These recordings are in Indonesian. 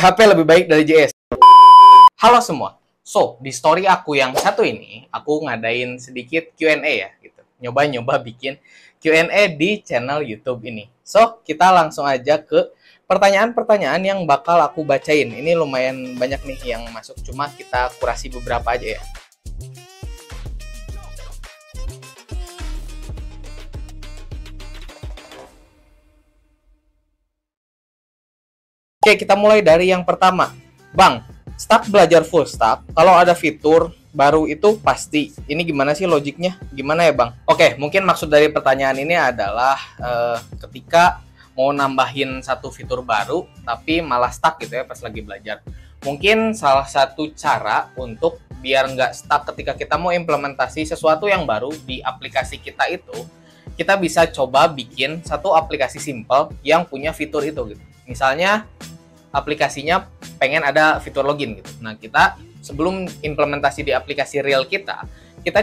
PHP lebih baik dari JS. Halo semua. So, di story aku yang satu ini, aku ngadain sedikit Q&A ya, gitu. Nyoba-nyoba bikin Q&A di channel YouTube ini. So, kita langsung aja ke pertanyaan-pertanyaan yang bakal aku bacain. Ini lumayan banyak nih yang masuk, cuma kita kurasi beberapa aja ya. Oke, kita mulai dari yang pertama. Bang, stuck belajar full stack, kalau ada fitur baru itu pasti. Ini gimana sih logiknya? Gimana ya, Bang? Oke, mungkin maksud dari pertanyaan ini adalah ketika mau nambahin satu fitur baru, tapi malah stuck gitu ya pas lagi belajar. Mungkin salah satu cara untuk biar nggak stuck ketika kita mau implementasi sesuatu yang baru di aplikasi kita itu, kita bisa coba bikin satu aplikasi simple yang punya fitur itu gitu. Misalnya aplikasinya pengen ada fitur login gitu. Nah, kita sebelum implementasi di aplikasi real kita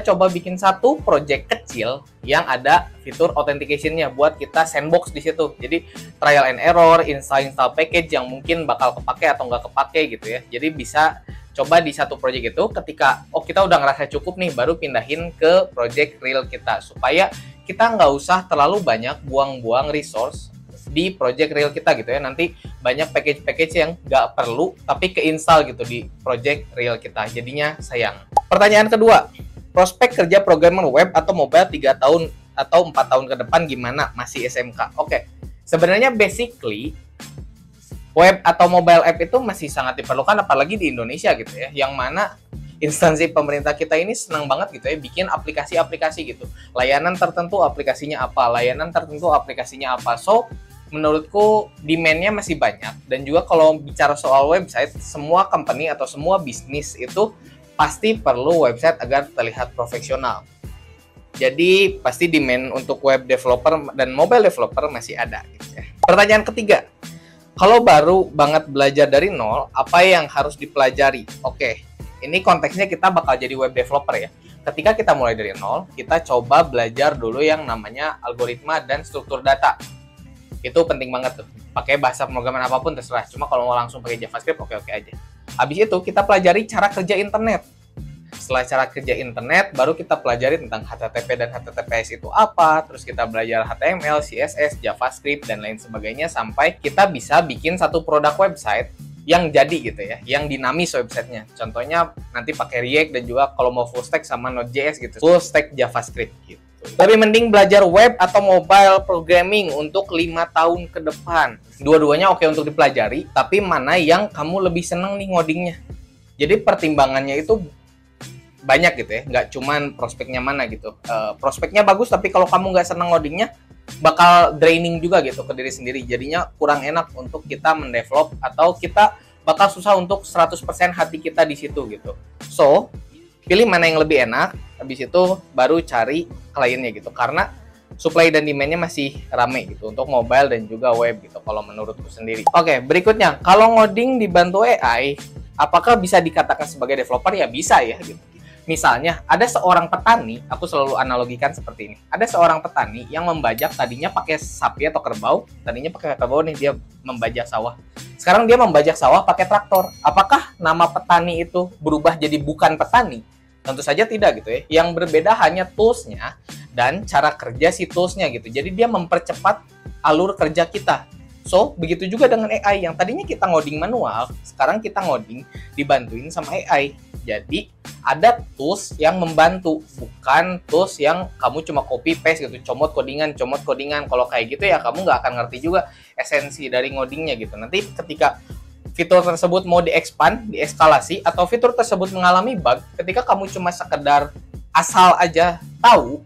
coba bikin satu project kecil yang ada fitur authentication-nya buat kita sandbox di situ. Jadi trial and error, install package yang mungkin bakal kepake atau nggak kepake gitu ya. Jadi bisa coba di satu project itu, ketika kita udah ngerasa cukup nih, baru pindahin ke project real kita supaya kita nggak usah terlalu banyak buang-buang resource di project real kita gitu ya. Nanti banyak package-package yang nggak perlu tapi keinstall gitu di project real kita, jadinya sayang. Pertanyaan kedua, prospek kerja programmer web atau mobile 3 tahun atau 4 tahun ke depan gimana? Masih SMK. Oke, sebenarnya basically web atau mobile app itu masih sangat diperlukan, apalagi di Indonesia gitu ya, yang mana instansi pemerintah kita ini senang banget gitu ya bikin aplikasi-aplikasi gitu. Layanan tertentu aplikasinya apa, layanan tertentu aplikasinya apa. So, menurutku demand-nya masih banyak. Dan juga kalau bicara soal website, semua company atau semua bisnis itu pasti perlu website agar terlihat profesional. Jadi pasti demand untuk web developer dan mobile developer masih ada gitu ya. Pertanyaan ketiga, kalau baru banget belajar dari nol, apa yang harus dipelajari? Oke, ini konteksnya kita bakal jadi web developer ya. Ketika kita mulai dari nol, kita coba belajar dulu yang namanya algoritma dan struktur data. Itu penting banget tuh. Pakai bahasa pemrograman apapun terserah. Cuma kalau mau langsung pakai JavaScript, oke-oke aja. Habis itu kita pelajari cara kerja internet. Setelah cara kerja internet, baru kita pelajari tentang HTTP dan HTTPS itu apa. Terus kita belajar HTML, CSS, JavaScript, dan lain sebagainya sampai kita bisa bikin satu produk website yang jadi gitu ya, yang dinamis websitenya. Contohnya nanti pakai React dan juga kalau mau full stack sama Node.js gitu, full stack JavaScript gitu. Lebih mending belajar web atau mobile programming untuk 5 tahun ke depan. Dua-duanya oke untuk dipelajari, tapi mana yang kamu lebih seneng nih ngodingnya. Jadi pertimbangannya itu banyak gitu ya, nggak cuman prospeknya mana gitu. Prospeknya bagus, tapi kalau kamu nggak seneng ngodingnya, bakal draining juga gitu ke diri sendiri. Jadinya kurang enak untuk kita mendevelop, atau kita bakal susah untuk 100% hati kita di situ gitu. So, pilih mana yang lebih enak, habis itu baru cari kliennya gitu. Karena supply dan demand-nya masih rame gitu untuk mobile dan juga web gitu kalau menurutku sendiri. Oke, berikutnya, kalau ngoding dibantu AI, apakah bisa dikatakan sebagai developer? Ya bisa ya gitu. Misalnya, ada seorang petani, aku selalu analogikan seperti ini. Ada seorang petani yang membajak, tadinya pakai sapi atau kerbau, tadinya pakai kerbau nih, dia membajak sawah. Sekarang dia membajak sawah pakai traktor. Apakah nama petani itu berubah jadi bukan petani? Tentu saja tidak gitu ya. Yang berbeda hanya tools-nya dan cara kerja si tools-nya gitu. Jadi dia mempercepat alur kerja kita. So, begitu juga dengan AI. Yang tadinya kita ngoding manual, sekarang kita ngoding dibantuin sama AI. Jadi, ada tools yang membantu, bukan tools yang kamu cuma copy paste gitu, comot codingan. Kalau kayak gitu ya kamu nggak akan ngerti juga esensi dari ngodingnya gitu. Nanti ketika fitur tersebut mau di-expand, dieskalasi, atau fitur tersebut mengalami bug, ketika kamu cuma sekedar asal aja tahu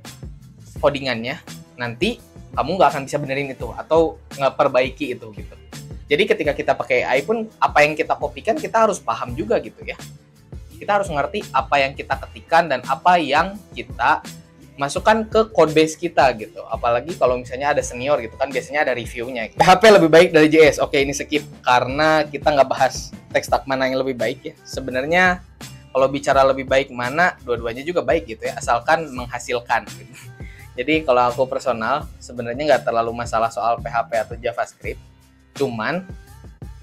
codingannya, nanti kamu nggak akan bisa benerin itu atau ngeperbaiki itu gitu. Jadi ketika kita pakai AI pun, apa yang kita kopikan kita harus paham juga gitu ya. Kita harus ngerti apa yang kita ketikkan dan apa yang kita masukkan ke codebase kita gitu. Apalagi kalau misalnya ada senior gitu kan, biasanya ada reviewnya gitu. PHP lebih baik dari JS. Oke, ini skip karena kita nggak bahas tech stack mana yang lebih baik ya. Sebenarnya kalau bicara lebih baik mana, dua-duanya juga baik gitu ya, asalkan menghasilkan gitu. Jadi kalau aku personal sebenarnya nggak terlalu masalah soal PHP atau JavaScript. Cuman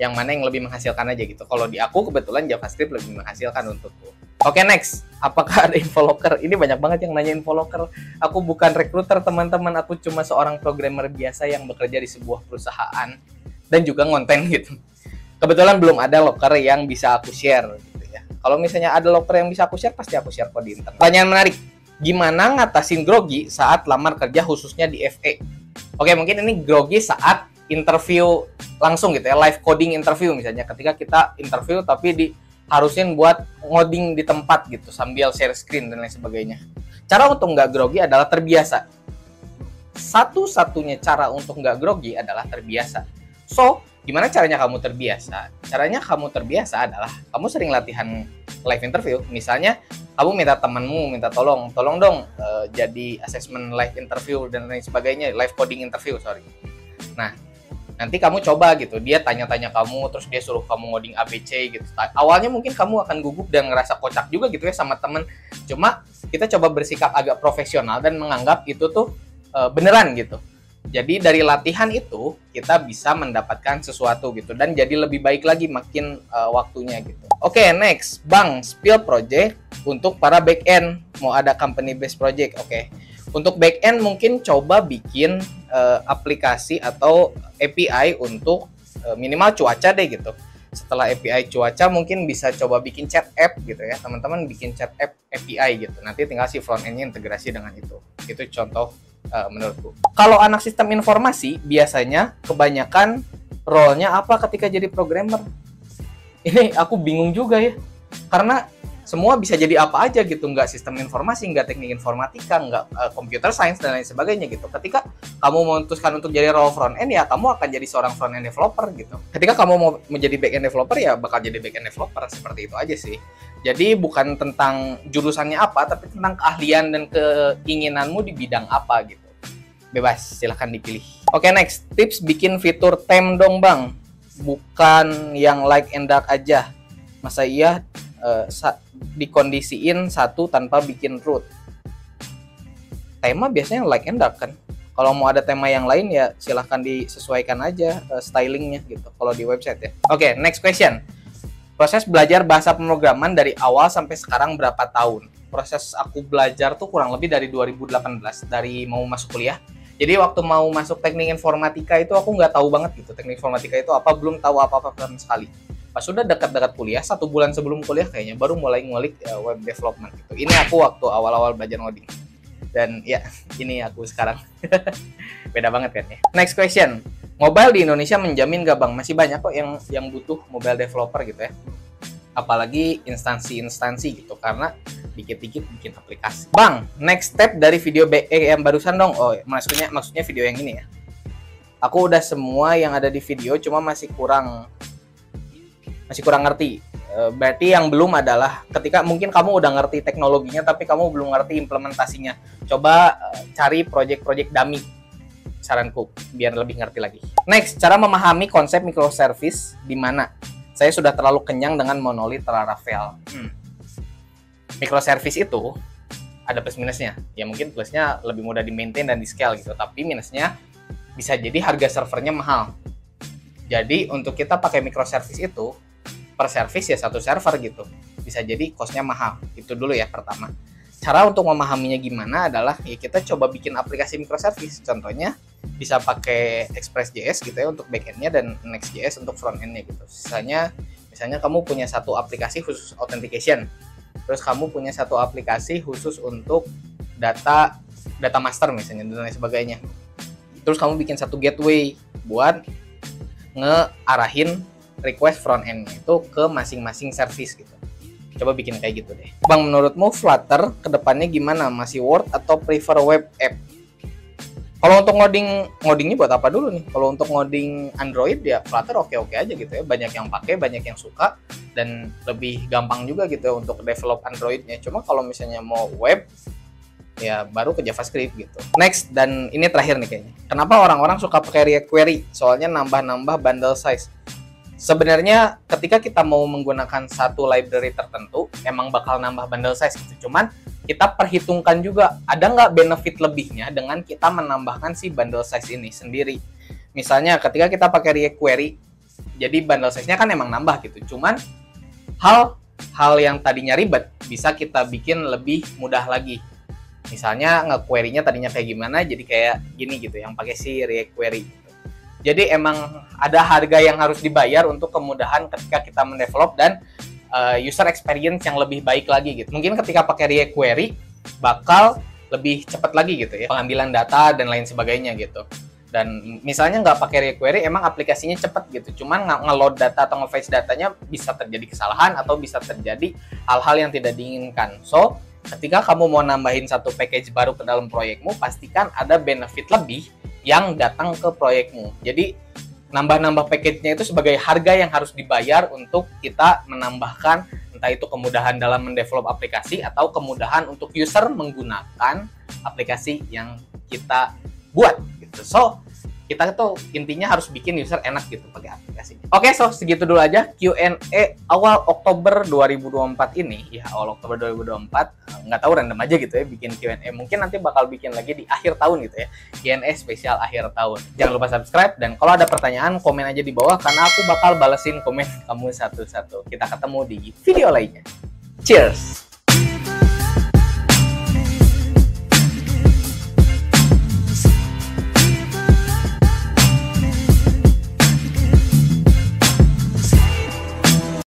yang mana yang lebih menghasilkan aja gitu. Kalau di aku kebetulan JavaScript lebih menghasilkan untukku. Oke, next. Apakah ada infolocker? Ini banyak banget yang nanya infolocker. Aku bukan recruiter, teman-teman. Aku cuma seorang programmer biasa yang bekerja di sebuah perusahaan dan juga ngonten gitu. Kebetulan belum ada locker yang bisa aku share gitu ya. Kalau misalnya ada locker yang bisa aku share, pasti aku share kok di internet. Pertanyaan menarik. Gimana ngatasin grogi saat lamar kerja khususnya di FE? Oke, mungkin ini grogi saat interview langsung gitu ya, live coding interview misalnya. Ketika kita interview tapi diharusin buat ngoding di tempat gitu sambil share screen dan lain sebagainya. Cara untuk nggak grogi adalah terbiasa. Satu-satunya cara untuk nggak grogi adalah terbiasa. So, gimana caranya kamu terbiasa? Caranya kamu terbiasa adalah kamu sering latihan live interview. Misalnya kamu minta temanmu minta tolong dong jadi assessment live interview dan lain sebagainya, live coding interview, sorry. Nah, nanti kamu coba gitu, dia tanya-tanya kamu, terus dia suruh kamu ngoding ABC gitu. Awalnya mungkin kamu akan gugup dan ngerasa kocak juga gitu ya sama temen. Cuma kita coba bersikap agak profesional dan menganggap itu tuh beneran gitu. Jadi dari latihan itu kita bisa mendapatkan sesuatu gitu dan jadi lebih baik lagi makin waktunya gitu. Oke, next, Bang, spill project untuk para back-end. Mau ada company based project, oke. Untuk back-end mungkin coba bikin aplikasi atau API untuk minimal cuaca deh gitu. Setelah API cuaca mungkin bisa coba bikin chat app gitu ya. Teman-teman bikin chat app API gitu. Nanti tinggal si front-end-nya integrasi dengan itu. Itu contoh menurutku. Kalau anak sistem informasi biasanya kebanyakan role-nya apa ketika jadi programmer? Ini aku bingung juga ya. Karena semua bisa jadi apa aja gitu, nggak sistem informasi, nggak teknik informatika, nggak computer science dan lain sebagainya gitu. Ketika kamu memutuskan untuk jadi role front end, ya kamu akan jadi seorang front end developer gitu. Ketika kamu mau menjadi back end developer, ya bakal jadi back end developer, seperti itu aja sih. Jadi bukan tentang jurusannya apa, tapi tentang keahlian dan keinginanmu di bidang apa gitu. Bebas, silahkan dipilih. Oke, next, tips bikin fitur theme dong Bang, bukan yang like and dark aja. Masa iya dikondisiin satu tanpa bikin root. Tema biasanya like and dark kan. Kalau mau ada tema yang lain ya silahkan disesuaikan aja stylingnya gitu kalau di website ya. Oke, next question. Proses belajar bahasa pemrograman dari awal sampai sekarang berapa tahun? Proses aku belajar tuh kurang lebih dari 2018, dari mau masuk kuliah. Jadi waktu mau masuk teknik informatika itu aku nggak tahu banget gitu teknik informatika itu apa, belum tahu apa-apa sama sekali. Pas sudah dekat-dekat kuliah, 1 bulan sebelum kuliah kayaknya baru mulai ngulik web development gitu. Ini aku waktu awal-awal belajar ngoding. Dan ya, ini aku sekarang. Beda banget kan ya. Next question. Mobile di Indonesia menjamin gak Bang? Masih banyak kok yang butuh mobile developer gitu ya. Apalagi instansi-instansi gitu, karena dikit-dikit bikin aplikasi. Bang, next step dari video yang barusan dong. Oh, maksudnya video yang ini ya. Aku udah semua yang ada di video, cuma masih kurang ngerti. Berarti yang belum adalah ketika mungkin kamu udah ngerti teknologinya tapi kamu belum ngerti implementasinya. Coba cari project-project dummy, saranku, biar lebih ngerti lagi. Next, cara memahami konsep microservice di mana saya sudah terlalu kenyang dengan monolith Laravel. Microservice itu ada plus minusnya. Ya mungkin plusnya lebih mudah di maintain dan di scale gitu, tapi minusnya bisa jadi harga servernya mahal. Jadi untuk kita pakai microservice itu per service ya 1 server gitu, bisa jadi costnya mahal. Itu dulu ya pertama. Cara untuk memahaminya gimana adalah ya kita coba bikin aplikasi microservice. Contohnya bisa pakai Express.js gitu ya untuk backendnya dan Next.js untuk frontendnya gitu. Misalnya kamu punya satu aplikasi khusus authentication, terus kamu punya satu aplikasi khusus untuk data master misalnya dan lain sebagainya. Terus kamu bikin satu gateway buat ngearahin request front end itu ke masing-masing service gitu. Coba bikin kayak gitu deh. Bang, menurutmu Flutter kedepannya gimana? Masih Word atau prefer web app? Kalau untuk ngodingnya buat apa dulu nih? Kalau untuk ngoding Android ya Flutter oke-oke aja gitu ya. Banyak yang pakai, banyak yang suka, dan lebih gampang juga gitu ya untuk develop Androidnya. Cuma kalau misalnya mau web ya baru ke JavaScript gitu. Next, dan ini terakhir nih kayaknya. Kenapa orang-orang suka pakai React Query? Soalnya nambah-nambah bundle size. Sebenarnya ketika kita mau menggunakan satu library tertentu, emang bakal nambah bundle size gitu. Cuman kita perhitungkan juga ada nggak benefit lebihnya dengan kita menambahkan si bundle size ini sendiri. Misalnya ketika kita pakai React Query, Jadi bundle size-nya kan emang nambah gitu. Cuman hal yang tadinya ribet bisa kita bikin lebih mudah lagi. Misalnya nge-query-nya tadinya kayak gimana, jadi kayak gini gitu, yang pakai si React Query. Jadi emang ada harga yang harus dibayar untuk kemudahan ketika kita mendevelop dan user experience yang lebih baik lagi gitu. Mungkin ketika pakai React Query bakal lebih cepat lagi gitu ya, pengambilan data dan lain sebagainya gitu. Dan misalnya nggak pakai React Query, emang aplikasinya cepat gitu. Cuman nge-load data atau nge-fetch datanya bisa terjadi kesalahan atau bisa terjadi hal-hal yang tidak diinginkan. So, ketika kamu mau nambahin satu package baru ke dalam proyekmu, pastikan ada benefit lebih yang datang ke proyekmu. Jadi nambah-nambah package-nya itu sebagai harga yang harus dibayar untuk kita menambahkan entah itu kemudahan dalam mendevelop aplikasi atau kemudahan untuk user menggunakan aplikasi yang kita buat gitu. So, kita tuh intinya harus bikin user enak gitu pakai aplikasi. Oke, so segitu dulu aja Q&A awal Oktober 2024 ini. Ya, awal Oktober 2024, nggak tahu random aja gitu ya bikin Q&A. Mungkin nanti bakal bikin lagi di akhir tahun gitu ya. Q&A spesial akhir tahun. Jangan lupa subscribe, dan kalau ada pertanyaan komen aja di bawah karena aku bakal balesin komen kamu satu-satu. Kita ketemu di video lainnya. Cheers!